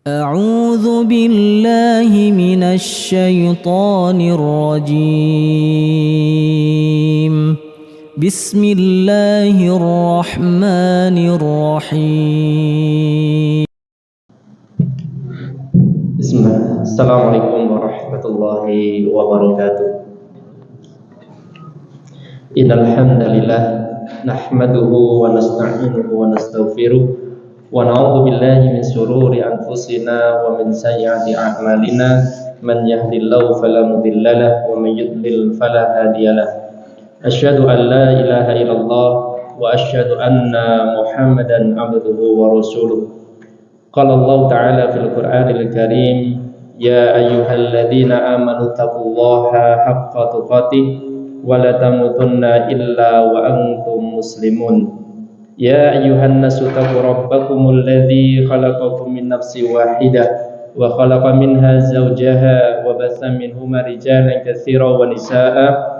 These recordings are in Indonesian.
أعوذ بالله من الشيطان الرجيم. بسم الله الرحمن الرحيم. Bismillah. Assalamualaikum warahmatullahi wabarakatuh. Innal hamdalillah nahmaduhu wa nasta'inuhu wa nastaghfiruh wa na'udzu billahi min shururi anfusina wa min sayyiati a'malina. Man yahdihillahu fala mudhillalah wa man yudlil fala hadiyalah. Asyhadu an la ilaha illallah wa asyhadu anna Muhammadan abduhu wa rasuluh. Qala Allah Ta'ala fil Qur'anil Karim, ya ayyuhalladzina amanu taqullaha haqqa tuqatih wa la tamutunna illa wa antum muslimun. Ya ayyuhan nasu taqu rabbakumul ladzi khalaqakum min nafsin wahidah wa khalaqa minha zawjaha wa batha minhuma rijalan katsiran wa nisaa'a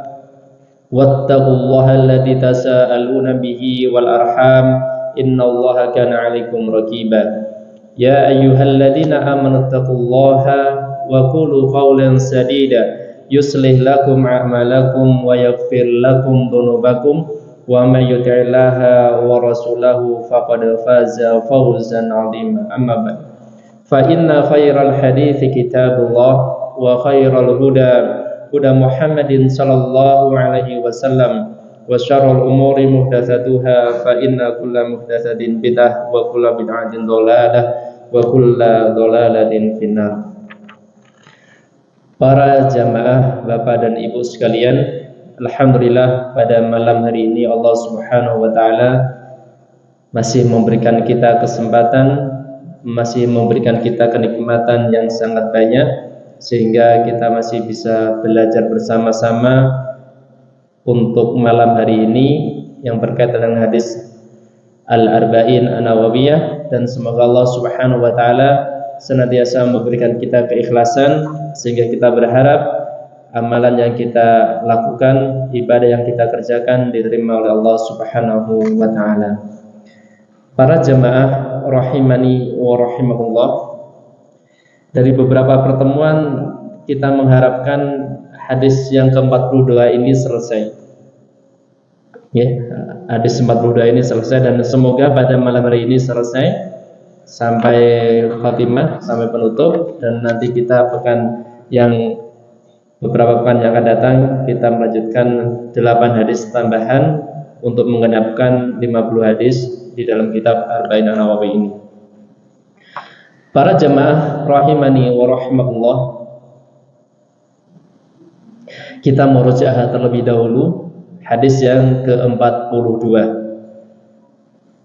wattaqullaha alladzi tasaaluna bihi wal arham innallaha kana 'alaikum raqiba. Ya ayyuhalladzina amanu taqullaha wa qulu qawlan sadida yuslih lakum a'malakum wa yaghfir lakum dhunubakum wa may yuti'illaha wa rasulahu faqad faza fawzan 'azima. Amma ba'd. Fa inna khairal hadithi kitabullah wa khairal huda Muhammadin sallallahu alaihi wasallam wa syarrul umuri muhdatsatuha fa inna kulla muhdatsatin bid'ah wa kulla bid'atin dhalalah wa kulla dhalalatin finnar. Para jamaah Bapak dan Ibu sekalian, alhamdulillah pada malam hari ini Allah Subhanahu wa taala masih memberikan kita kesempatan, masih memberikan kita kenikmatan yang sangat banyak sehingga kita masih bisa belajar bersama-sama untuk malam hari ini yang berkaitan dengan hadis Al-Arba'in An-Nawawiyah, dan semoga Allah Subhanahu wa taala senantiasa memberikan kita keikhlasan sehingga kita berharap amalan yang kita lakukan, ibadah yang kita kerjakan diterima oleh Allah Subhanahu wa taala. Para jemaah rahimani wa rahimakumullah, dari beberapa pertemuan kita mengharapkan hadis yang ke-42 ini selesai. Ya, hadis 42 ini selesai dan semoga pada malam hari ini selesai sampai khatimah, sampai penutup, dan nanti kita beberapa pekan yang akan datang kita melanjutkan 8 hadis tambahan untuk menggenapkan 50 hadis di dalam kitab Arba'in An-Nawawi ini. Para jemaah rahimani wa rahimakumullah, kita murojaah terlebih dahulu hadis yang ke-42.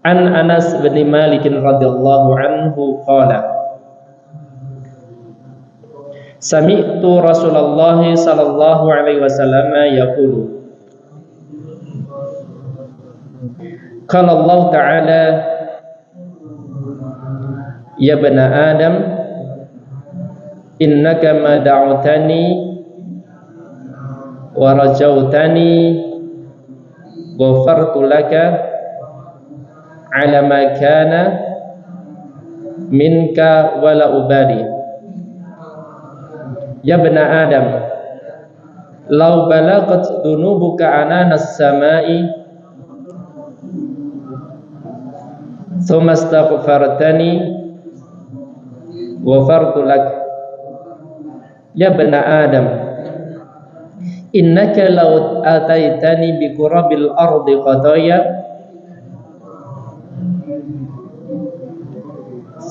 An Anas bin Malik radhiyallahu anhu qala, sami'tu Rasulullah sallallahu alaihi wasallam yaqulu, qala Allah ta'ala, ya bani Adam, innaka ma da'utani wa rajautani ghafartu laka ala ma kana minka wala ubadi. Ya bani Adam, law balaghat dunubuka ananas samai thumma astaghfartani ghafartu lak. Ya bani Adam, innaka law ataitani bi qurabil ardi qadaya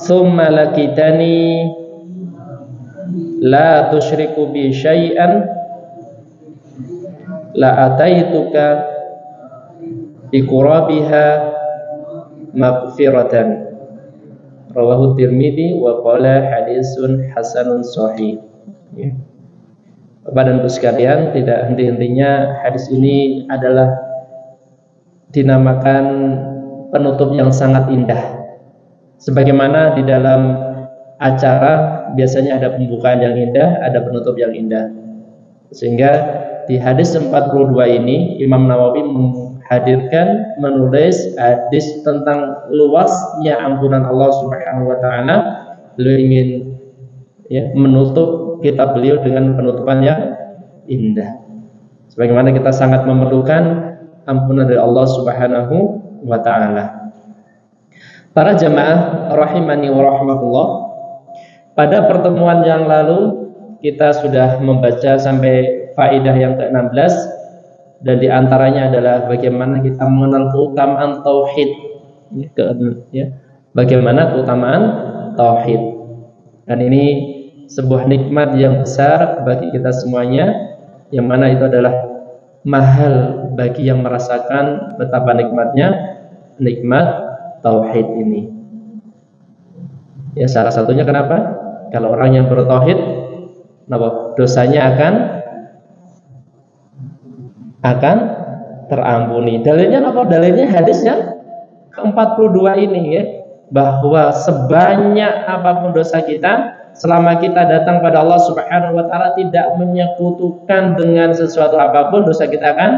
thumma lakitani la tusyriku bi syai'an la ataituka bi qurabiha maghfiratan. Rawahu Tirmidzi wa qala hadisun hasanun shahih. Bapak dan Ibu sekalian, tidak henti-hentinya hadis ini adalah dinamakan penutup yang sangat indah. Sebagaimana di dalam acara biasanya ada pembukaan yang indah, ada penutup yang indah. Sehingga di hadis 42 ini Imam Nawawi menghadirkan, menulis hadis tentang luasnya ampunan Allah Subhanahu wa taala beliau ingin menutup kitab beliau dengan penutupan yang indah. Sebagaimana kita sangat memerlukan ampunan dari Allah Subhanahu wa taala. Para jamaah rahimani wa rahmatullah, pada pertemuan yang lalu kita sudah membaca sampai faedah yang ke-16, dan diantaranya adalah bagaimana kita mengenal keutamaan tauhid, bagaimana keutamaan tauhid. Dan ini sebuah nikmat yang besar bagi kita semuanya, yang mana itu adalah mahal bagi yang merasakan betapa nikmatnya nikmat tauhid ini. Ya, salah satunya kenapa? Kalau orang yang bertauhid, dosanya akan terampuni. Dalilnya apa? Dalilnya hadis yang ke-42 ini, ya, bahwa sebanyak apapun dosa kita, selama kita datang pada Allah Subhanahu wa taala tidak menyekutukan dengan sesuatu apapun, dosa kita akan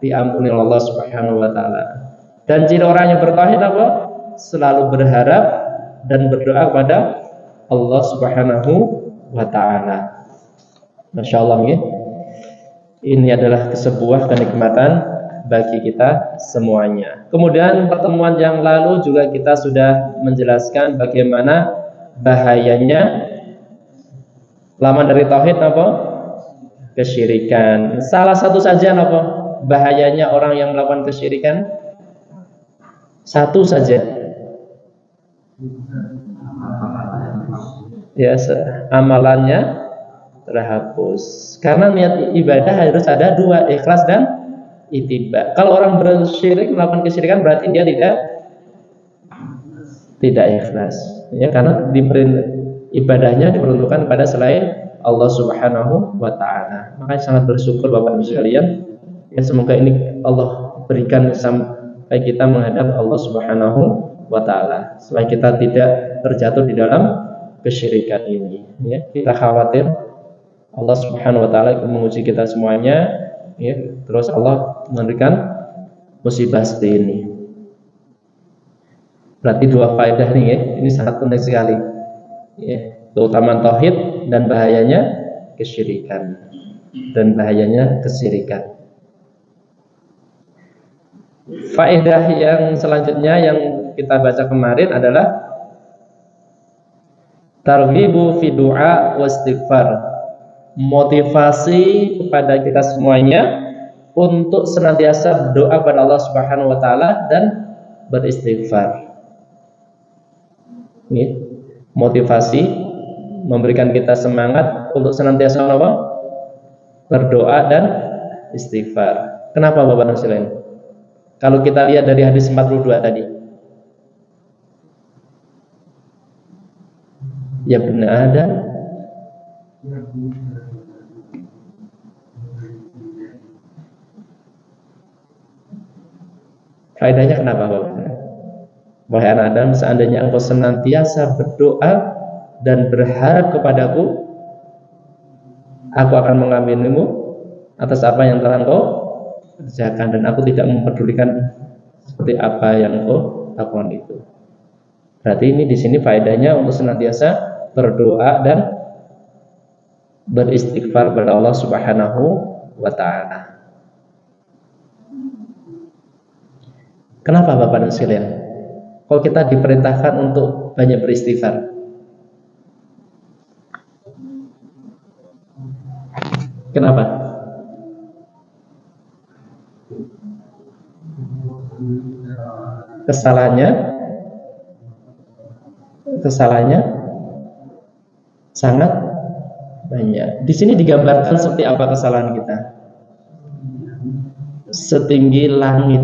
diampuni oleh Allah Subhanahu wa taala. Dan ciri orang yang bertauhid apa? Selalu berharap dan berdoa kepada Allah Subhanahu wa taala. Masya Allah, ya. Ini adalah sebuah kenikmatan bagi kita semuanya. Kemudian pertemuan yang lalu juga kita sudah menjelaskan bagaimana bahayanya lawan dari tauhid apa? Kesyirikan. Salah satu saja apa? Bahayanya orang yang melakukan kesyirikan. Satu saja. Ya, amalannya terhapus. Karena niat ibadah harus ada dua, ikhlas dan ittiba. Kalau orang bersyirik, melakukan kesyirikan, berarti dia tidak ikhlas. Ya, karena ibadahnya diperuntukkan pada selain Allah Subhanahu wa taala. Makanya sangat bersyukur Bapak Ibu sekalian. Ya, semoga ini Allah berikan sampai kita menghadap Allah Subhanahu wa taala, supaya kita tidak terjatuh di dalam kesyirikan ini. Ya, kita khawatir Allah Subhanahu wa taala menguji kita semuanya, ya, terus Allah memberikan musibah seperti ini. Berarti dua faedah nih, ya, ini sangat penting sekali. Ya, keutamaan tauhid dan bahayanya kesyirikan. Faedah yang selanjutnya yang kita baca kemarin adalah targhibu fi du'a wa istighfar. Motivasi kepada kita semuanya untuk senantiasa berdoa pada Allah Subhanahu wa taala dan beristighfar. Ini motivasi memberikan kita semangat untuk senantiasa berdoa dan istighfar. Kenapa Bapak Ibu sekalian? Kalau kita lihat dari hadis 42 tadi, ya benar ada faedahnya. Kenapa Bapak? Wahai anak Adam, seandainya engkau senantiasa berdoa dan berharap kepadaku, aku akan mengampunimu atas apa yang telah engkau kerjakan, dan aku tidak mempedulikan seperti apa yang engkau lakukan itu. Berarti ini di sini faedahnya untuk senantiasa berdoa dan beristighfar kepada Allah Subhanahu wa taala. Kenapa Bapak dan sekalian? Kalau kita diperintahkan untuk banyak beristighfar, kenapa? Kesalahannya sangat banyak. Di sini digambarkan seperti apa kesalahan kita. Setinggi langit.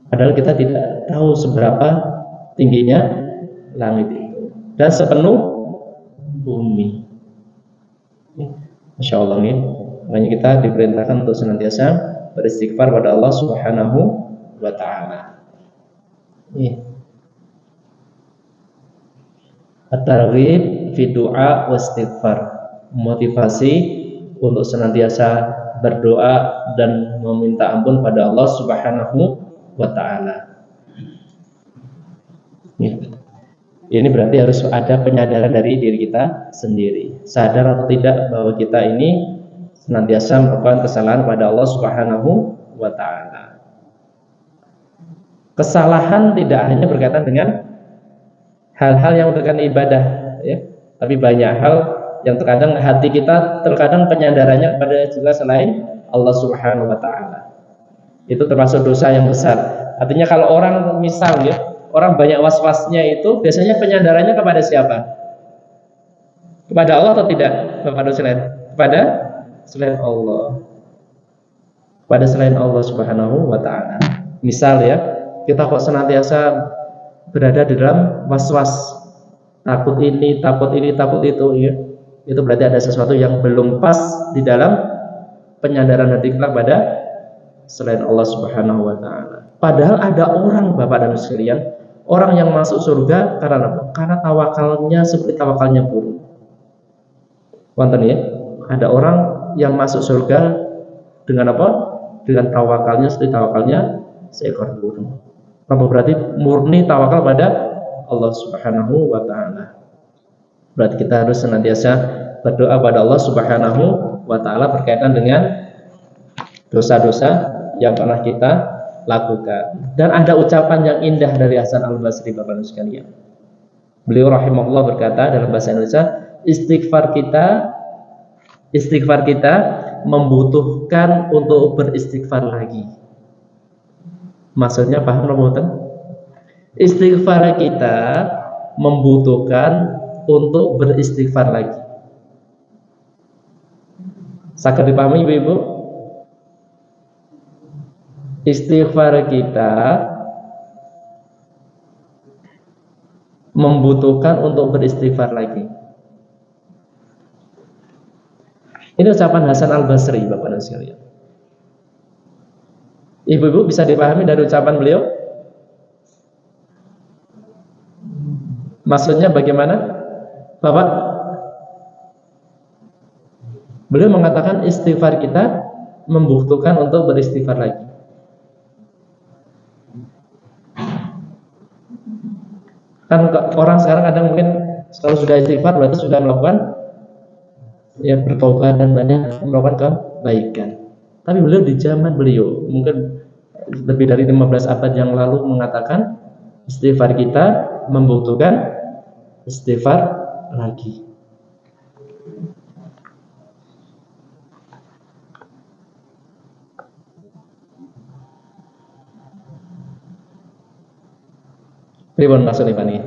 Padahal kita tidak tahu seberapa tingginya langit itu, dan sepenuh bumi. Masya Allah, nih. Makanya kita diperintahkan untuk senantiasa beristighfar pada Allah Subhanahu wa taala. At-targhib fi du'a wa istighfar. Motivasi untuk senantiasa berdoa dan meminta ampun pada Allah Subhanahu wa ta'ala. Ini berarti harus ada penyadaran dari diri kita sendiri, sadar atau tidak bahwa kita ini senantiasa melakukan kesalahan pada Allah Subhanahu wa taala. Kesalahan tidak hanya berkaitan dengan hal-hal yang berkaitan ibadah, ya, tapi banyak hal yang terkadang hati kita terkadang penyadarannya kepada juga selain Allah Subhanahu wa taala. Itu termasuk dosa yang besar. Artinya kalau orang misal ya, orang banyak was-wasnya itu biasanya penyadarannya kepada siapa? Kepada Allah atau tidak? Kepada selain? Kepada selain Allah. Kepada selain Allah Subhanahu wa taala. Misal ya, kita kok senantiasa berada di dalam was-was, takut ini, takut itu ya. Itu berarti ada sesuatu yang belum pas di dalam penyadaran hati kita pada selain Allah Subhanahu wa taala. Padahal ada orang, Bapak dan Ibu sekalian, orang yang masuk surga karena apa? Karena tawakalnya seperti tawakalnya burung. Wonten ya? Ada orang yang masuk surga dengan apa? Dengan tawakalnya seperti tawakalnya seekor burung. Apa berarti murni tawakal pada Allah Subhanahu wa taala. Berarti kita harus senantiasa berdoa pada Allah Subhanahu wa taala berkaitan dengan dosa-dosa yang pernah kita lakukan. Dan ada ucapan yang indah dari Hasan Al-Basri, Bapak-Ibu sekalian. Beliau rahimahullah berkata dalam bahasa Indonesia, istighfar kita membutuhkan untuk beristighfar lagi. Maksudnya paham remoten? Istighfar kita membutuhkan untuk beristighfar lagi. Sakit dipahami Ibu-ibu? Istighfar kita membutuhkan untuk beristighfar lagi. Ini ucapan Hasan Al-Basri, Bapak dan sekalian. Ibu-ibu bisa dipahami dari ucapan beliau? Maksudnya bagaimana? Bapak? Beliau mengatakan istighfar kita membutuhkan untuk beristighfar lagi. Kan orang sekarang kadang mungkin kalau sudah istighfar berarti sudah melakukan ya bertobat dan banyak melakukan kebaikan. Tapi beliau di zaman beliau mungkin lebih dari 15 abad yang lalu mengatakan istighfar kita membutuhkan istighfar lagi. Pripun maksudnya Pak nih?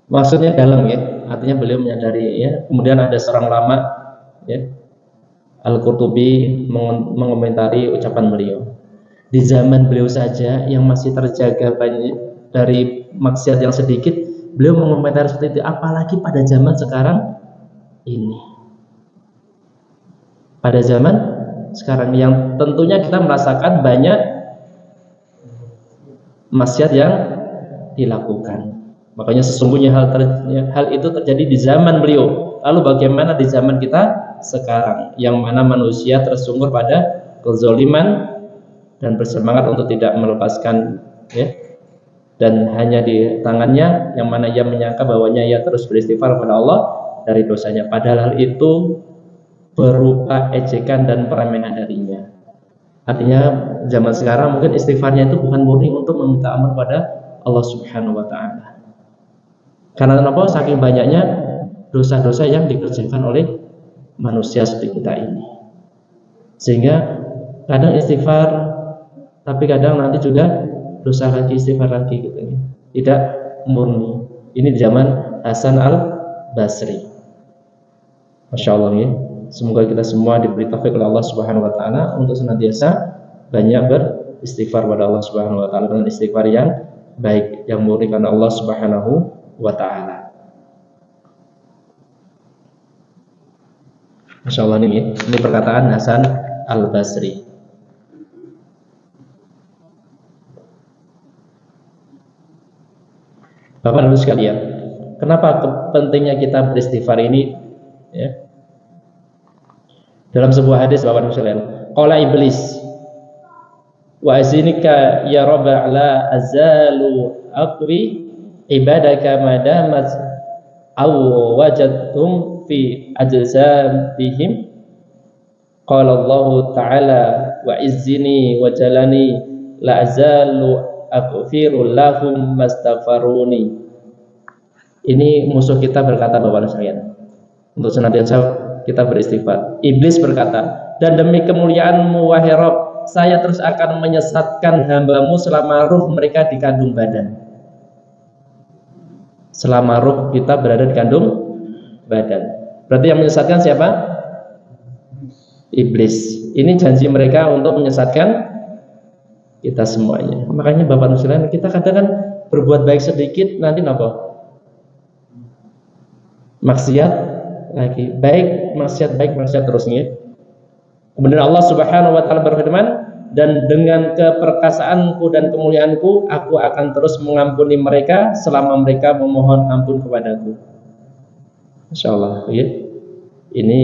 Maksudnya dalam ya, artinya beliau menyadari ya. Kemudian ada seorang ulama ya, Al-Qurtubi mengomentari ucapan beliau. Di zaman beliau saja yang masih terjaga banyak dari maksiat yang sedikit, beliau mengomentari seperti itu, apalagi pada zaman sekarang ini. Pada zaman sekarang yang tentunya kita merasakan banyak maksiat yang dilakukan. Makanya sesungguhnya hal itu terjadi di zaman beliau. Lalu bagaimana di zaman kita sekarang, yang mana manusia tersungkur pada kezaliman dan bersemangat untuk tidak melepaskan ya, dan hanya di tangannya yang mana ia menyangka bahwanya ia terus beristighfar kepada Allah dari dosanya, padahal hal itu berupa ejekan dan peremehan darinya. Artinya zaman sekarang mungkin istighfarnya itu bukan murni untuk meminta ampun pada Allah Subhanahu wa taala. Karena kenapa? Saking banyaknya dosa-dosa yang dikerjakan oleh manusia seperti kita ini. Sehingga kadang istighfar, tapi kadang nanti juga dosa lagi, istighfar lagi gitu ya. Tidak murni. Ini di zaman Hasan Al-Basri. Masya Allah ya. Semoga kita semua diberi taufik oleh Allah Subhanahu wa taala untuk senantiasa banyak beristighfar pada Allah Subhanahu wa taala dengan istighfar yang baik, yang murni karena Allah Subhanahu wa taala. Masya Allah ini perkataan Hasan Al-Basri. Bapak dan Ibu sekalian, kenapa pentingnya kita beristighfar ini ya? Dalam sebuah hadis Bapak dan Ibu sekalian, qala iblis wa azinika ya rabb la azalu aqwi ibadaka madamat aw wajadtum fi ajzabihim. Qala Allah ta'ala wa izzini wa jalani la azalu aghfiru lahum mastaghfaruni. Ini musuh kita berkata, Bapak sekalian, untuk senantiasa kita beristighfar. Iblis berkata, dan demi kemuliaan-Mu wahai Rabb, saya terus akan menyesatkan hamba-Mu selama ruh mereka di kandung badan. Selama ruh kita berada di kandung badan. Berarti yang menyesatkan siapa? Iblis. Ini janji mereka untuk menyesatkan kita semuanya. Makanya Bapak sekalian, kita kadang kan berbuat baik sedikit, nanti apa? Maksiat lagi, baik maksiat terusnya. Kemudian Allah Subhanahu wa taala berfirman, dan dengan keperkasaanku dan kemuliaanku aku akan terus mengampuni mereka selama mereka memohon ampun kepadaku. Insyaallah ya. Ini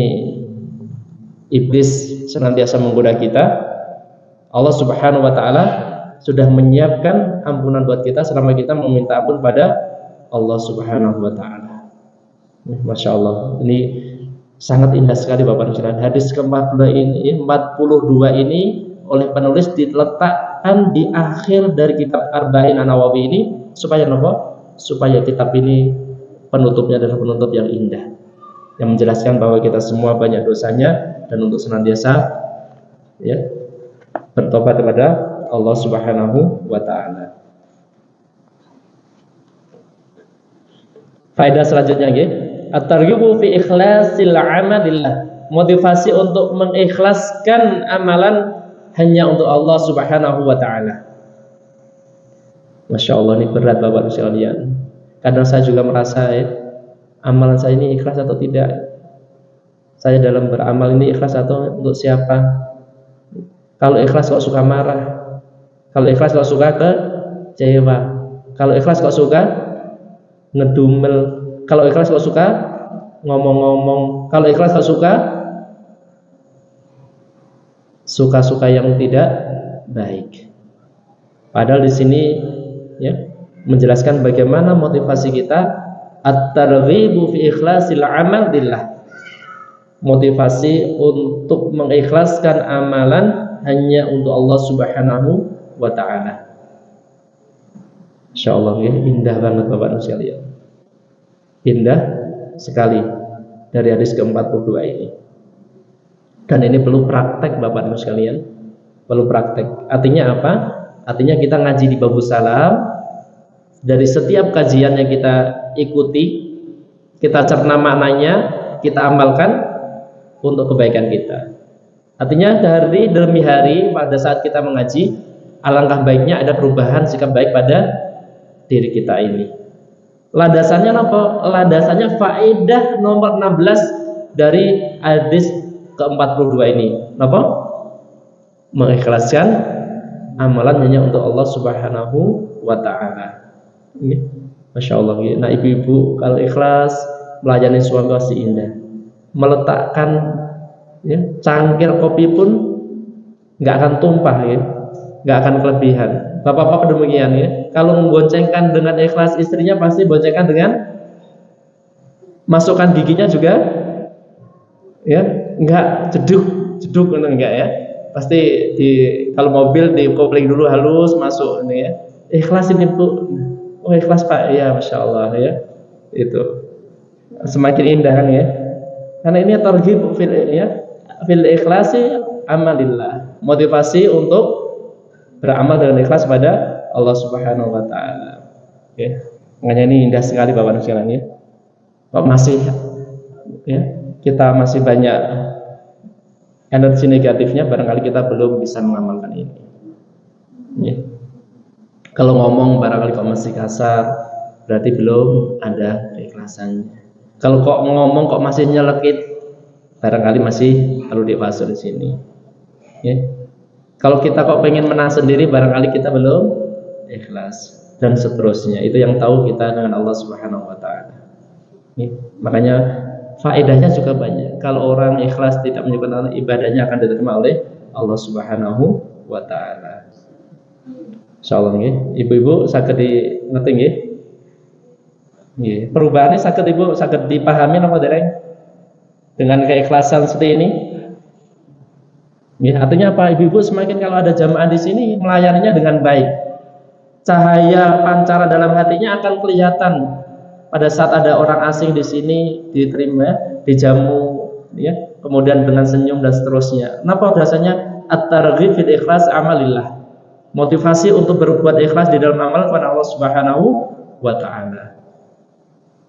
iblis senantiasa menggoda kita. Allah Subhanahu wa taala sudah menyiapkan ampunan buat kita selama kita meminta ampun pada Allah Subhanahu wa taala. Masya Allah, ini sangat indah sekali Bapak Ibu. Hadis ke-42 ini oleh penulis diletakkan di akhir dari kitab Arba'in An-Nawawi ini supaya apa? Supaya kitab ini penutupnya adalah penutup yang indah, yang menjelaskan bahwa kita semua banyak dosanya dan untuk senantiasa ya bertobat kepada Allah Subhanahu wa taala. Faedah selanjutnya nggih, at-targhibu fi ikhlasil amalillah. Motivasi untuk mengikhlaskan amalan hanya untuk Allah Subhanahu wa taala. Masya Allah, ini berat Bapak sekalian. Kadang saya juga merasa amalan saya ini ikhlas atau tidak. Saya dalam beramal ini ikhlas atau untuk siapa? Kalau ikhlas kok suka marah. Kalau ikhlas kok suka kecewa. Kalau ikhlas kok suka ngedumel. Kalau ikhlas kok suka ngomong-ngomong. Kalau ikhlas kok suka yang tidak baik. Padahal di sini ya menjelaskan bagaimana motivasi kita, at-targhibu fi ikhlasil amal billah. Motivasi untuk mengikhlaskan amalan hanya untuk Allah Subhanahu wa taala. Insyaallah ya, indah banget Bapak Ibu sekalian. Indah sekali dari hadis ke-42 ini. Dan ini perlu praktek Bapak Ibu sekalian. Perlu praktek. Artinya apa? Artinya kita ngaji di Babus Salam, dari setiap kajian yang kita ikuti, kita cerna maknanya, kita amalkan untuk kebaikan kita. Artinya dari demi hari pada saat kita mengaji, alangkah baiknya ada perubahan sikap baik pada diri kita ini. Landasannya apa? Landasannya faedah nomor 16 dari hadis ke-42 ini. Apa? Mengikhlaskan amalan hanya untuk Allah Subhanahu wa taala. Masya Allah. Nah, ibu-ibu kalau ikhlas melayani suami pasti indah. Meletakkan cangkir kopi pun nggak akan tumpah nggak akan kelebihan. Bapak-bapak demikian kalau memboncengkan dengan ikhlas istrinya pasti boncengkan dengan masukkan giginya juga enggak jeduk enggak pasti kalau mobil di kopling dulu halus masuk ikhlas ini Bu. Oh ikhlas Pak, ya Masya Allah itu semakin indah kan karena ini targhib fil ikhlasi amalillah, motivasi untuk beramal dengan ikhlas pada Allah Subhanahu wa taala. Makanya ini indah sekali Bapak Ibu sekalian Kok masih kita masih banyak energi negatifnya, barangkali kita belum bisa mengamalkan ini. Kalau ngomong barangkali kok masih kasar, berarti belum ada keikhlasannya. Kalau kok ngomong kok masih nyelekit, barangkali masih perlu dibahas di sini. Kalau kita kok pengen menang sendiri, barangkali kita belum ikhlas dan seterusnya. Itu yang tahu kita dengan Allah Subhanahu wa taala. Makanya faedahnya juga banyak. Kalau orang ikhlas tidak menyebutkan ibadahnya akan diterima oleh Allah Subhanahu wa taala. Insyaallah nggih. Ibu-ibu saged ngerti nggih? Nggih. Perubahannya ibu saged dipahami napa dereng? Dengan keikhlasan seperti ini. Nggih, artinya apa? Ibu-ibu semakin kalau ada jamaah di sini melayaninya dengan baik. Cahaya pancara dalam hatinya akan kelihatan pada saat ada orang asing di sini diterima, dijamu, ya, kemudian dengan senyum dan seterusnya. Kenapa biasanya at-targhib fil ikhlas amalillah? Motivasi untuk berbuat ikhlas di dalam amal kepada Allah Subhanahu wa taala.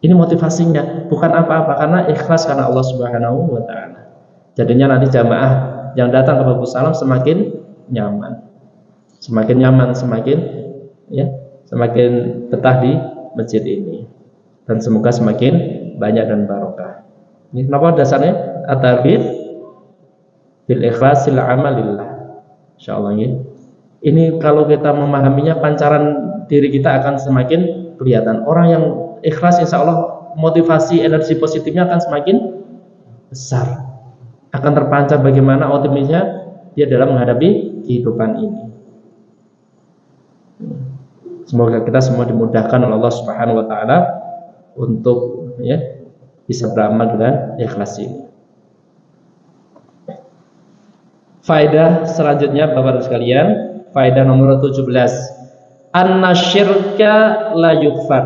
Ini motivasinya, bukan apa-apa, karena ikhlas karena Allah Subhanahu wa taala. Jadinya nanti jamaah yang datang ke Babu Salam semakin nyaman. Semakin nyaman, semakin betah di masjid ini. Dan semoga semakin banyak dan barokah. Ini kenapa dasarnya? At-targhib bil ikhlasil amalillah. Insyaallah ini. Ini kalau kita memahaminya, pancaran diri kita akan semakin kelihatan. Orang yang ikhlas, insya Allah motivasi energi positifnya akan semakin besar. Akan terpancar bagaimana optimisnya dia dalam menghadapi kehidupan ini. Semoga kita semua dimudahkan oleh Allah Subhanahu wa taala untuk bisa beramal dengan ikhlas ini. Faedah selanjutnya Bapak-Ibu sekalian, faedah nomor 17. Annasyirka la yukfar.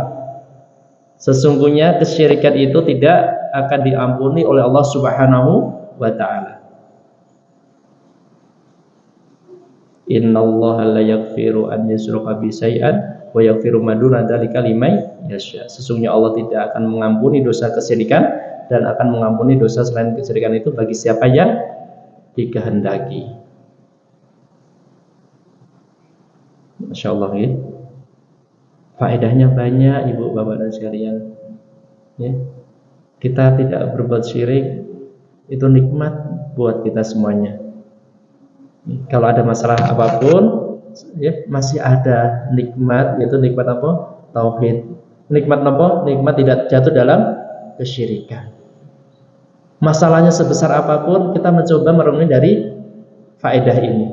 Sesungguhnya kesyirikan itu tidak akan diampuni oleh Allah Subhanahu wa taala. Innallaha la yaghfiru an yushraka bi syai'an wa yaghfiru ma duna dzalika liman yasha. Sesungguhnya Allah tidak akan mengampuni dosa kesyirikan dan akan mengampuni dosa selain kesyirikan itu bagi siapa yang dikehendaki. Masya Allah ya. Faedahnya banyak ibu bapak dan sekalian ya. Kita tidak berbuat syirik itu nikmat buat kita semuanya. Kalau ada masalah apapun ya, masih ada nikmat, yaitu nikmat apa? Tauhid. Nikmat apa? Nikmat tidak jatuh dalam kesyirikan. Masalahnya sebesar apapun, kita mencoba merenungi dari faedah ini.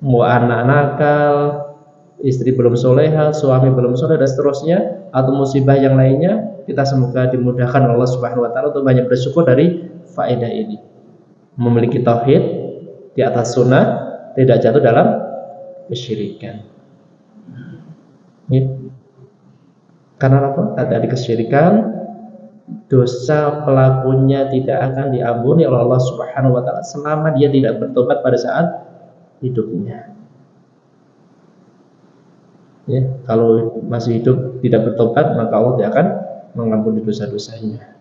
Mau anak nakal, istri belum soleha, suami belum soleh dan seterusnya, atau musibah yang lainnya, kita semoga dimudahkan Allah Subhanahu wa taala untuk banyak bersyukur dari faedah ini. Memiliki tauhid di atas sunnah, tidak jatuh dalam kesyirikan. Ya. Karena apa? Ada kesyirikan, dosa pelakunya tidak akan diampuni oleh Allah Subhanahu wa taala selama dia tidak bertobat pada saat hidupnya. Ya, kalau masih hidup tidak bertobat, maka Allah tidak akan mengampuni dosa-dosanya.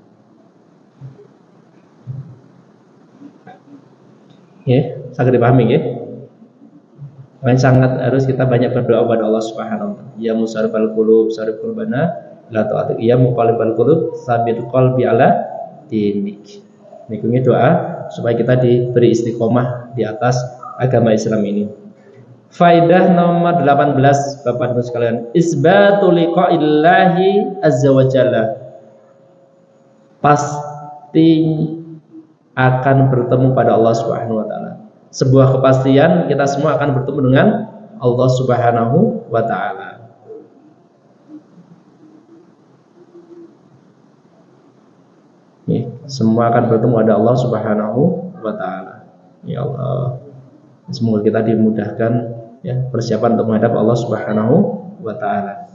Ya, sangat dipahami ya. Sangat harus kita banyak berdoa kepada Allah Subhanahu wa taala. Ya musarrifal qulub, sarif qulubana la ta'atik. Ya muqallibal qulub, tsabit qalbi ala dinik. Ini doa supaya kita diberi istiqomah di atas agama Islam ini. Faedah nomor 18 Bapak Ibu sekalian, isbatu liqa'illahi azza wa jalla. Pasti akan bertemu pada Allah Subhanahu wa taala. Sebuah kepastian kita semua akan bertemu dengan Allah Subhanahu wa taala. Semua akan bertemu pada Allah Subhanahu wa taala. Ya Allah, semoga kita dimudahkan ya persiapan untuk menghadap Allah Subhanahu wa taala.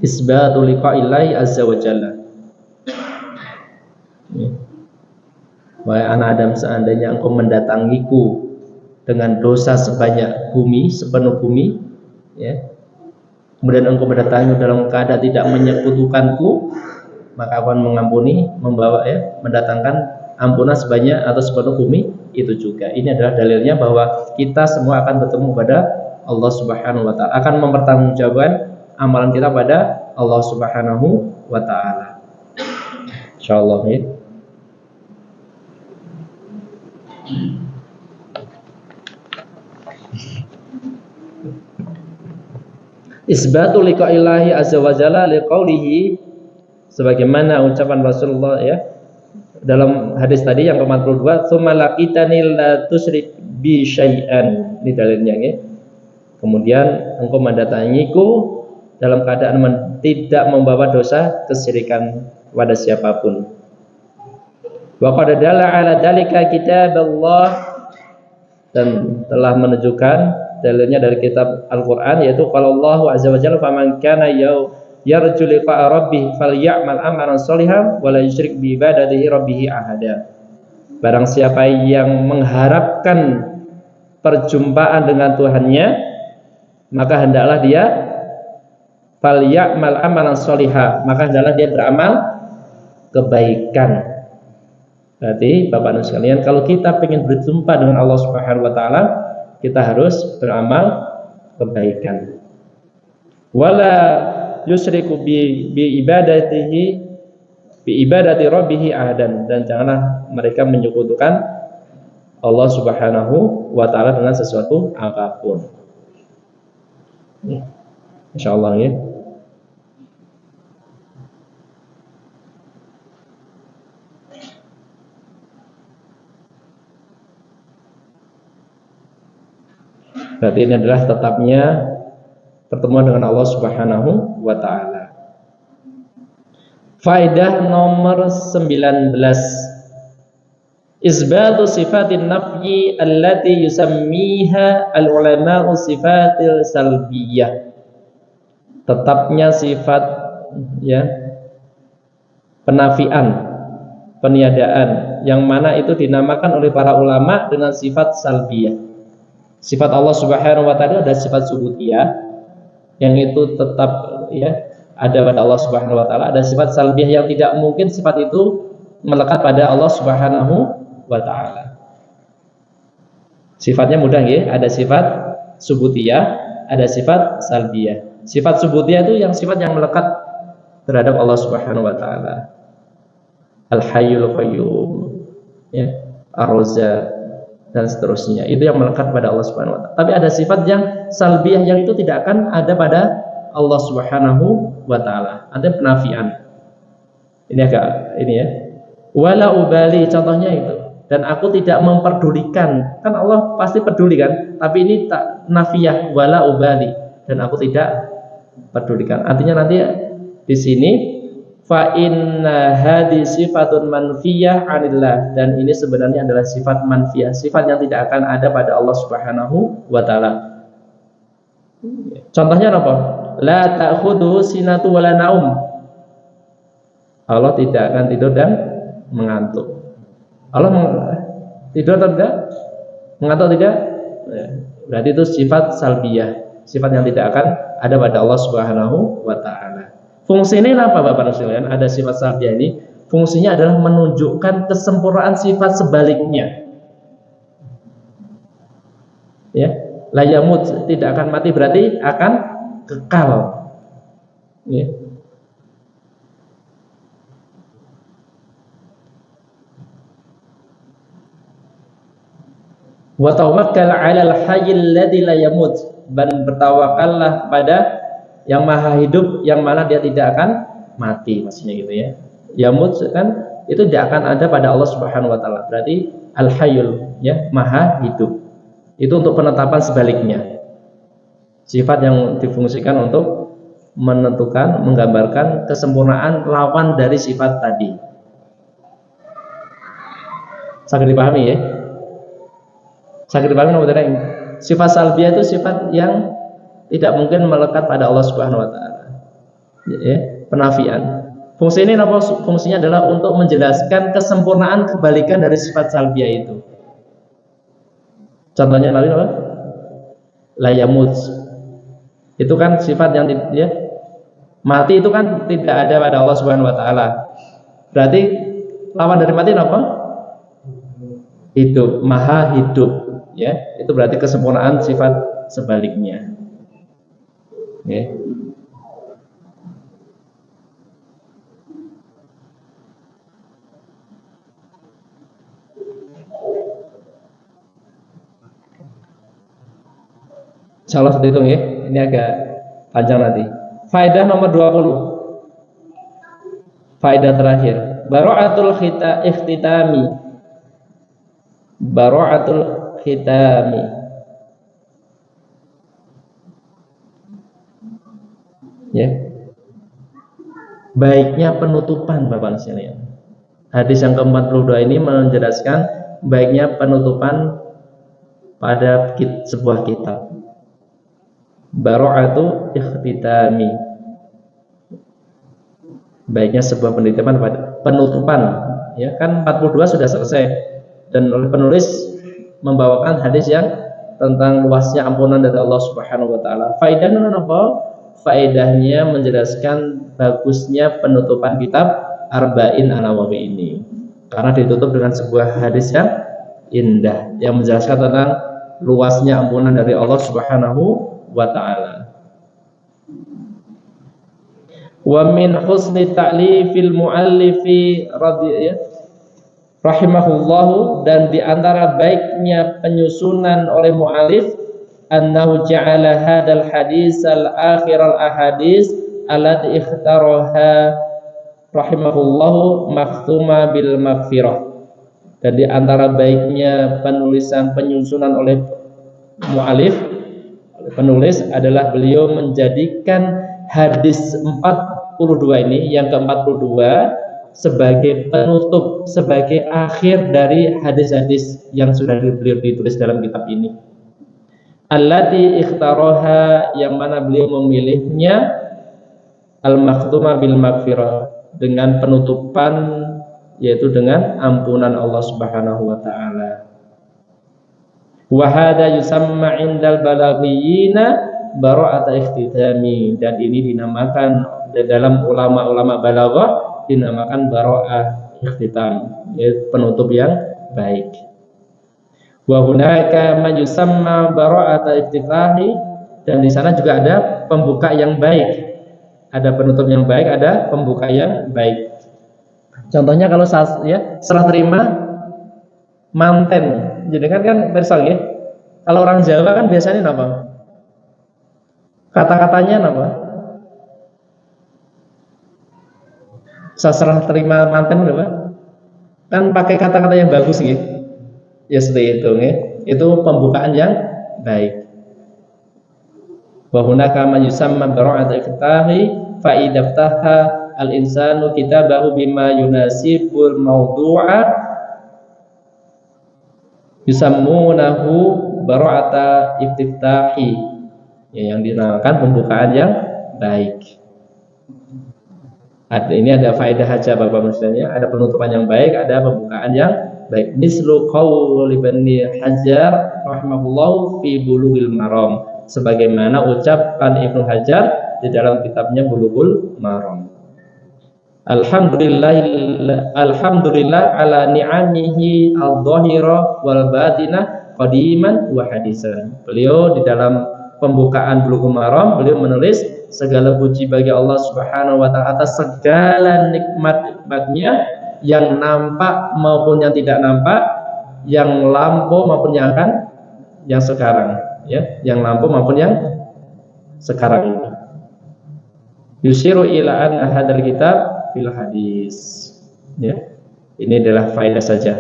Isbatu liqa'illahi azza wa jalla. Wahai anak Adam, seandainya engkau mendatangiku dengan dosa sebanyak bumi, sepenuh bumi, ya, kemudian engkau mendatangi dalam keadaan tidak menyekutukanku, maka akan mengampuni, membawa ya, mendatangkan ampunan sebanyak atau sepenuh bumi itu juga. Ini adalah dalilnya bahwa kita semua akan bertemu pada Allah Subhanahu wa taala, akan mempertanggungjawabkan amalan kita pada Allah Subhanahu wa taala. Insyaallah ya. Isbatu liqa'illahi azza wa jalla liqaulihi, sebagaimana ucapan Rasulullah ya dalam hadis tadi yang ke-42, tsumma laqitani la tusyrik bi syai'an. Ini dalilnya ya. Kemudian engkau mendatangiku dalam keadaan tidak membawa dosa kesyirikan pada siapapun. Wa qad dalla ala dzalika kitaballah, dan telah menunjukkan dalilnya dari kitab Al-Qur'an, yaitu qala Allahu azza wa jalla faman kana yarju liqa'a rabbih falyamal amalan sholihan wa la yusyrik bi ibadatihi rabbih ahada. Barang siapa yang mengharapkan perjumpaan dengan Tuhannya, maka hendaklah dia falyamal amalan sholihan, maka hendaklah dia beramal kebaikan. Berarti Bapak Ibu sekalian, kalau kita ingin berjumpa dengan Allah Subhanahu wa taala, kita harus beramal kebaikan. Wala yusyriku bi ibadati rabbih ahadan, dan janganlah mereka menyekutukan Allah Subhanahu wa taala dengan sesuatu apapun. Insyaallah ya. Berarti ini adalah tetapnya pertemuan dengan Allah Subhanahu wa taala. Faedah nomor 19. Isbatu sifatin nafyi allati yusammiha al-ulama'u sifatil salbiyah. Tetapnya sifat ya penafian, peniadaan, yang mana itu dinamakan oleh para ulama dengan sifat salbiyah. Sifat Allah Subhanahu wa taala ada sifat subutiyah yang itu tetap ya ada pada Allah Subhanahu wa taala. Ada sifat salbiyah yang tidak mungkin sifat itu melekat pada Allah Subhanahu wa taala. Sifatnya mudah ya, ada sifat subutiyah, ada sifat salbiyah. Sifat subutiyah itu yang sifat yang melekat terhadap Allah Subhanahu wa taala. Al-Hayyul Qayyum ya, Ar-Razzaq, dan seterusnya, itu yang melekat pada Allah Subhanahu wa taala. Tapi ada sifat yang salbiyah yang itu tidak akan ada pada Allah Subhanahu wa taala. Ada penafian. Ini agak ini ya. Wala ubali, contohnya itu. Dan aku tidak memperdulikan. Kan Allah pasti peduli kan? Tapi ini tak nafiyah, wala ubali, dan aku tidak pedulikan. Artinya nanti di sini fa inna hadhi sifatun manfiyah 'anillah, dan ini sebenarnya adalah sifat manfiyah, sifat yang tidak akan ada pada Allah Subhanahu wa taala. Contohnya apa? La ta'khudhu sinatu wala naum. Allah tidak akan tidur dan mengantuk. Allah tidur atau tidak? Mengantuk tidak? Berarti itu sifat salbiyah, sifat yang tidak akan ada pada Allah Subhanahu wa taala. Fungsi ini apa Bapak sekalian? Ada sifat salbiyah ini, fungsinya adalah menunjukkan kesempurnaan sifat sebaliknya. Ya, la yamut, tidak akan mati, berarti akan kekal. Ya. Wa tawakkal 'alal hayyil ladzi la yamut, dan bertawakallah pada yang maha hidup, yang mana dia tidak akan mati, maksudnya gitu ya. Yamut kan itu tidak akan ada pada Allah Subhanahu wa taala. Berarti al-hayyul ya, maha hidup. Itu untuk penetapan sebaliknya. Sifat yang difungsikan untuk menentukan, menggambarkan kesempurnaan lawan dari sifat tadi. Sangat dipahami ya? Sangat dipahami benar. Sifat salbiyah itu sifat yang tidak mungkin melekat pada Allah Subhanahu wa taala. Ya, penafian. Fungsi ini apa? Fungsinya adalah untuk menjelaskan kesempurnaan kebalikan dari sifat salbiyah itu. Contohnya lalu apa? La yamut. Itu kan sifat yang ya, mati itu kan tidak ada pada Allah Subhanahu wa taala. Berarti lawan dari mati apa? Hidup, maha hidup, ya. Itu berarti kesempurnaan sifat sebaliknya. Ya. Insyaallah sudah hitung ya. Ini agak panjang nanti. Faedah nomor 20. Faedah terakhir. Bara'atul ikhtitami. Bara'atul khitami. Ya. Baiknya penutupan Bapak sekalian. Hadis yang ke-42 ini menjelaskan baiknya penutupan pada sebuah kitab. Bara'atu ikhtitami. Baiknya sebuah penutupan, ya kan 42 sudah selesai dan oleh penulis membawakan hadis yang tentang luasnya ampunan dari Allah Subhanahu wa taala. Faedahnya apa? Faedahnya menjelaskan bagusnya penutupan kitab Arba'in An-Nawawi ini. Karena ditutup dengan sebuah hadis yang indah yang menjelaskan tentang luasnya ampunan dari Allah Subhanahu wa taala. Wa min husni ta'lifil muallifi rahimahullahu, dan di antara baiknya penyusunan oleh muallif annahu ja'ala hadal hadis al-akhir al-ahadis allati ikhtaraha rahimahullahu makhtuma bil maghfirah. Dan di antara baiknya penyusunan oleh muallif, penulis, adalah beliau menjadikan hadis 42 ini, yang ke-42, sebagai penutup, sebagai akhir dari hadis-hadis yang sudah beliau ditulis dalam kitab ini. Allati ikhtaraha, yang mana beliau memilihnya al-makhtuma bil maghfirah, dengan penutupan, yaitu dengan ampunan Allah Subhanahu wa taala. Wa hada yusamma 'indal balaghiyina bara'ata ikhtitami, dan ini dinamakan dalam ulama-ulama balaghah dinamakan bara'ah ikhtitam, yaitu penutup yang baik. Wa hunaka ma yusamma bara'ata iftitahi, dan di sana juga ada pembuka yang baik. Ada penutup yang baik, ada pembuka yang baik. Contohnya kalau serah terima manten, jadi kan bersang ya. Kalau orang Jawa kan biasanya apa? Kata-katanya apa? Serah terima manten berapa? Kan pakai kata-kata yang bagus gitu. Ya seperti itu ya. Itu pembukaan yang baik. Wa hunaka man yusamma bara'at iftitahi fa idaftaha al-insanu kitabahu bima yunasibul mawdu'a yusammunahu bara'ata iftitahi, ya, yang dinamakan pembukaan yang baik. Ini ada faedah aja Bapak misalnya, ada penutupan yang baik, ada pembukaan yang baik. Mislu qauli Ibnu Hajar rahimahullahu fi Bulughil Maram, sebagaimana ucapan Ibnu Hajar di dalam kitabnya Bulughul Maram. Alhamdulillah ala ni'amihi al-dhahira wal batinah qadiman wa hadisan. Beliau di dalam pembukaan Bulughul Maram, beliau menulis segala puji bagi Allah Subhanahu wa taala atas segala nikmat-nikmatnya yang nampak maupun yang tidak nampak, yang lampau maupun yang sekarang, ya, yang lampau maupun yang sekarang ini. Yusiru ila an hadal kitab fil hadis, ya. Ini adalah faedah saja.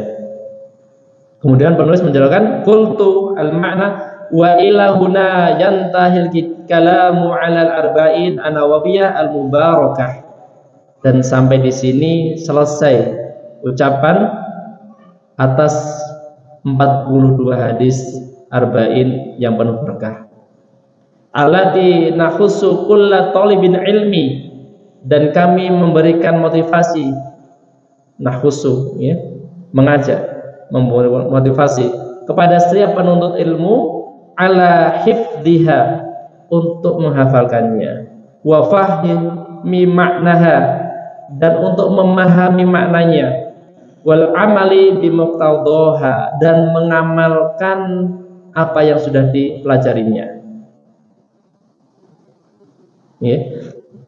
Kemudian penulis menjelaskan qultu al ma'na wa ila huna yantahil kalamu 'ala al-arba'in an-nawawiyah al-mubarakah, dan sampai di sini selesai ucapan atas 42 hadis arba'in yang penuh berkah. Allati nakhussu kulla talibin ilmi, dan kami memberikan motivasi, nakhussu, ya, mengajak, memotivasi kepada setiap penuntut ilmu ala hifdhiha, untuk menghafalkannya, wa fahmi maknaha, dan untuk memahami maknanya, wal amali bimuqtadhaha, dan mengamalkan apa yang sudah dipelajarinya. Ya.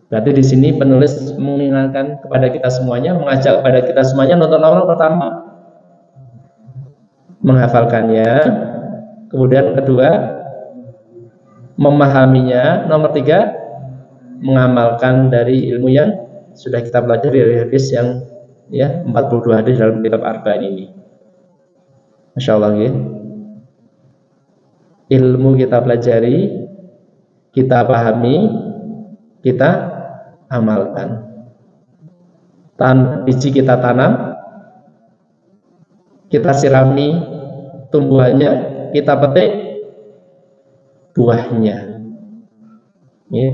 Berarti di sini penulis mengingatkan kepada kita semuanya, mengajak kepada kita semuanya untuk nomor pertama menghafalkannya, kemudian kedua memahaminya, nomor tiga mengamalkan dari ilmu yang sudah kita pelajari dari hadis yang, ya, 42 hadis dalam kitab Arba'in ini. Masya Allah, ya. ilmu kita pelajari, kita pahami, kita amalkan. Biji kita tanam, kita sirami tumbuhannya, kita petik buahnya. Ya.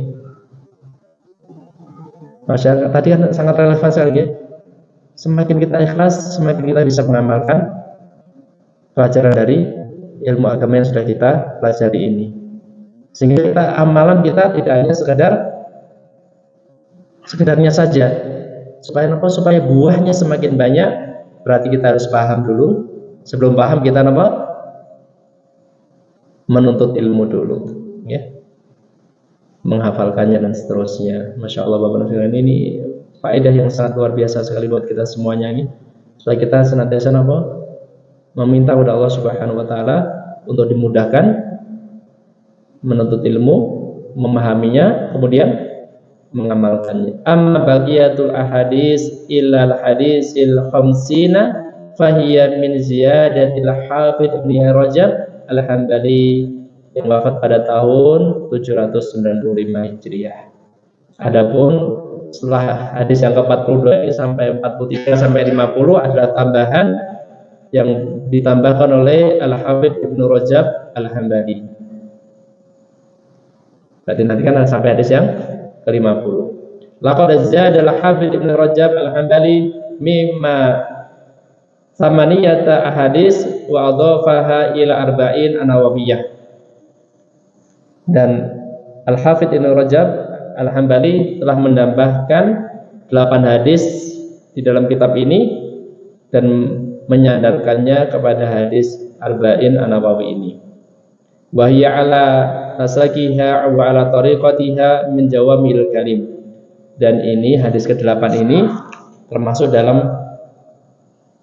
Masyarakat tadi kan sangat relevan sekali. Ya. Semakin kita ikhlas, semakin kita bisa mengamalkan pelajaran dari ilmu agama yang sudah kita pelajari ini. Sehingga amalan kita tidak hanya sekedarnya saja. Supaya apa? Supaya buahnya semakin banyak, berarti kita harus paham dulu. Sebelum paham kita apa? Menuntut ilmu dulu, ya. Menghafalkannya dan seterusnya. Masya Allah, Bapak Nafikan, ini faedah yang sangat luar biasa sekali buat kita semuanya ini. Supaya kita senantiasa apa? Meminta kepada Allah Subhanahu wa taala untuk dimudahkan menuntut ilmu, memahaminya, kemudian mengamalkannya. Amma baqiyatul ahadits illal hadisil khamsina fahiya min ziyadatil Hafidz Ibnu Rajab Al-Hambali yang wafat pada tahun 795 Hijriah. Adapun setelah hadis yang ke-42 sampai 43 sampai 50 adalah tambahan yang ditambahkan oleh Al-Hafidz Ibnu Rajab Al-Hambali. Berarti nanti kan sampai hadis yang ke-50. Laqad zada Al-Hafidz Ibnu Rajab Al-Hambali mimma samaniyata ahadits wa adhafaha ila arba'in an-nawawiyah. Dan Al-Hafidz Ibnu Rajab Al-Hambali telah menambahkan 8 hadis di dalam kitab ini dan menyandarkannya kepada hadis arba'in an-nawawi ini. Wa hiya ala nasakiha wa ala tariqatiha min jawamil kalim. Dan ini hadis ke-8 ini termasuk dalam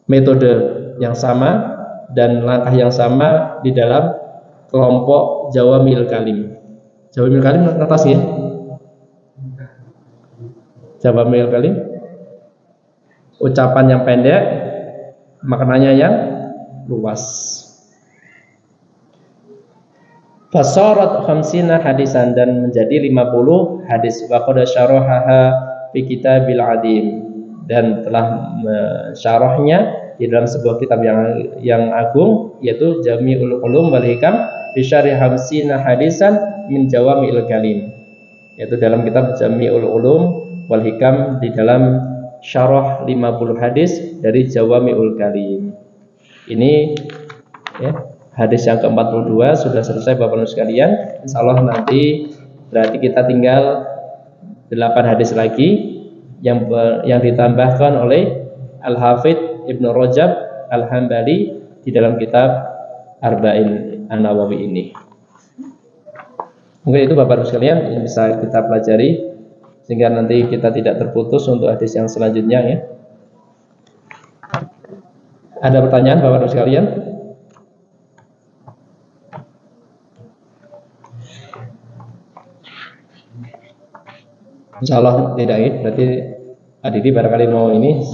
metode yang sama dan langkah yang sama di dalam kelompok jawamil kalim. Jawamil kalim atas ya. Jawamil kalim ucapan yang pendek, maknanya yang luas. Fasarat khamsina hadisan, dan menjadi 50 hadis. Wa qad syarahaha fi kitabil adim, dan telah mensyarahnya di dalam sebuah kitab yang agung, yaitu Jami'ul Ulum wal Hikam fi syarhi khamsina hadisan min jawami'il kalim, yaitu dalam kitab Jami'ul Ulum wal Hikam di dalam syarah 50 hadis dari Jawami'ul Kalim. Ini ya, hadis yang ke-42 sudah selesai Bapak Ibu sekalian. Insyaallah nanti berarti kita tinggal 8 hadis lagi yang ditambahkan oleh Al-Hafidz Ibnu Rajab Al-Hambali di dalam kitab Arba'in An-Nawawi ini. Mungkin itu Bapak Ibu sekalian yang bisa kita pelajari sehingga nanti kita tidak terputus untuk hadis yang selanjutnya ya. Ada pertanyaan Bapak Ibu sekalian? Insyaallah tidak ya. Berarti Adidi barangkali mau ini.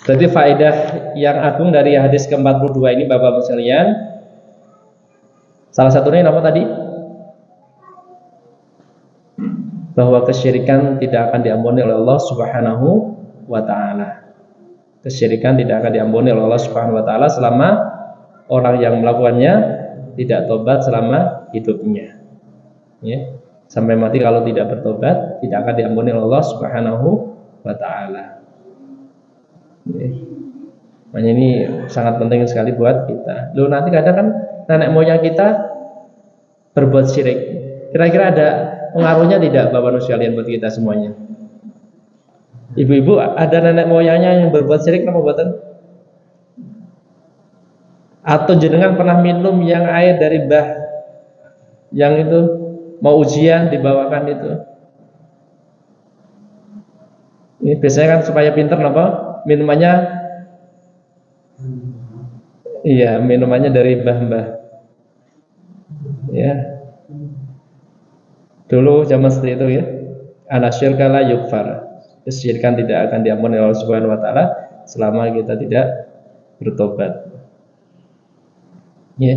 Berarti faedah yang agung dari hadis ke-42 ini Bapak Ibu sekalian, salah satunya apa tadi? Bahwa kesyirikan tidak akan diampuni oleh Allah Subhanahu wa taala. Kesyirikan tidak akan diampuni oleh Allah Subhanahu wa taala selama orang yang melakukannya tidak tobat selama hidupnya. Ya. Sampai mati kalau tidak bertobat tidak akan diampuni oleh Allah Subhanahu wa taala. Ya. Makanya ini sangat penting sekali buat kita. Loh, nanti kadang kan nenek moyang kita berbuat syirik. Kira-kira ada pengaruhnya tidak Bapak Ibu sekalian buat kita semuanya? Ibu-ibu ada nenek moyangnya yang berbuat syirik apa buatan? Atau jenengan pernah minum yang air dari bah yang itu mau ujian dibawakan itu? Ini biasanya kan supaya pinter apa? Minumannya iya, minumannya dari bah-bah. Ya. Dulu zaman seperti itu ya. Anasyirka la yukfar. Kesyirikan tidak akan diampuni oleh Allah Subhanahu wa taala selama kita tidak bertobat. Ya.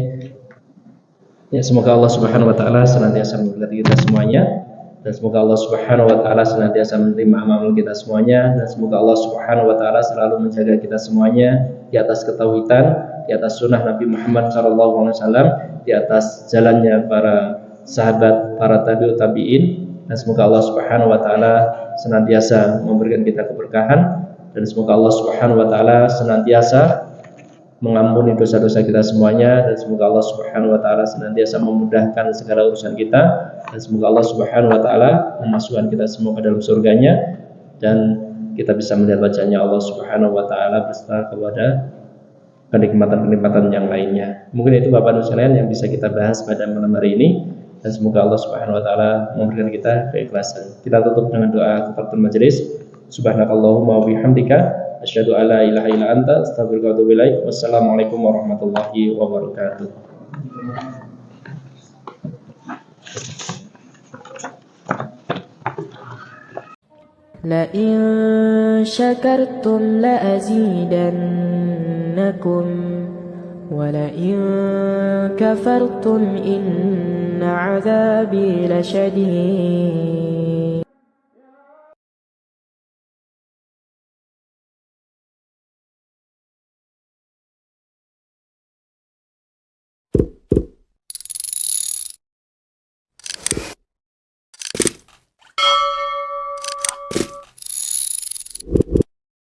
Ya, semoga Allah Subhanahu wa taala senantiasa memberkati kita semuanya, dan semoga Allah Subhanahu wa taala senantiasa menerima amal kita semuanya, dan semoga Allah Subhanahu wa taala selalu menjaga kita semuanya di atas ketauhidan, di atas sunnah Nabi Muhammad SAW, di atas jalannya para sahabat, para tabi'ut tabi'in, dan semoga Allah Subhanahu wa taala senantiasa memberikan kita keberkahan, dan semoga Allah Subhanahu wa taala senantiasa mengampuni dosa-dosa kita semuanya, dan semoga Allah Subhanahu wa taala senantiasa memudahkan segala urusan kita, dan semoga Allah Subhanahu wa taala memasukkan kita semua ke dalam surganya, dan kita bisa melihat wajahnya Allah Subhanahu wa taala beserta kepada kenikmatan-kenikmatan yang lainnya. Mungkin itu Bapak Ibu sekalian yang bisa kita bahas pada malam hari ini, dan semoga Allah Subhanahu wa taala memberikan kita keikhlasan. Kita tutup dengan doa kafaratul majelis. Subhanakallahumma wa bihamdika asyhadu an la ilaha illa anta astaghfiruka wa atubu ilaik. Wassalamualaikum warahmatullahi wabarakatuh. لئن شكرتم لأزيدنكم ولئن كفرتم إن عذابي لشديد